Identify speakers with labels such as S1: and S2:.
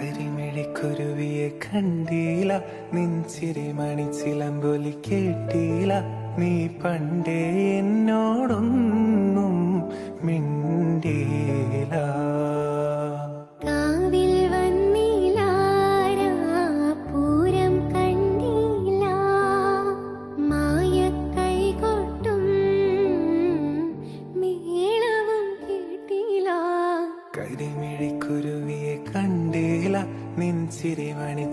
S1: കരിമിഴിക്കുരുവിയെ കണ്ടീല, നിൻചിരി മണിച്ചിലമ്പൊലി കേട്ടീല. നീ പണ്ടേ എന്നോടൊന്നും മിണ്ടീല. കരിമിഴിക്കുരുവിയെ കണ്ടീല, നിൻചിരി മണിച്ച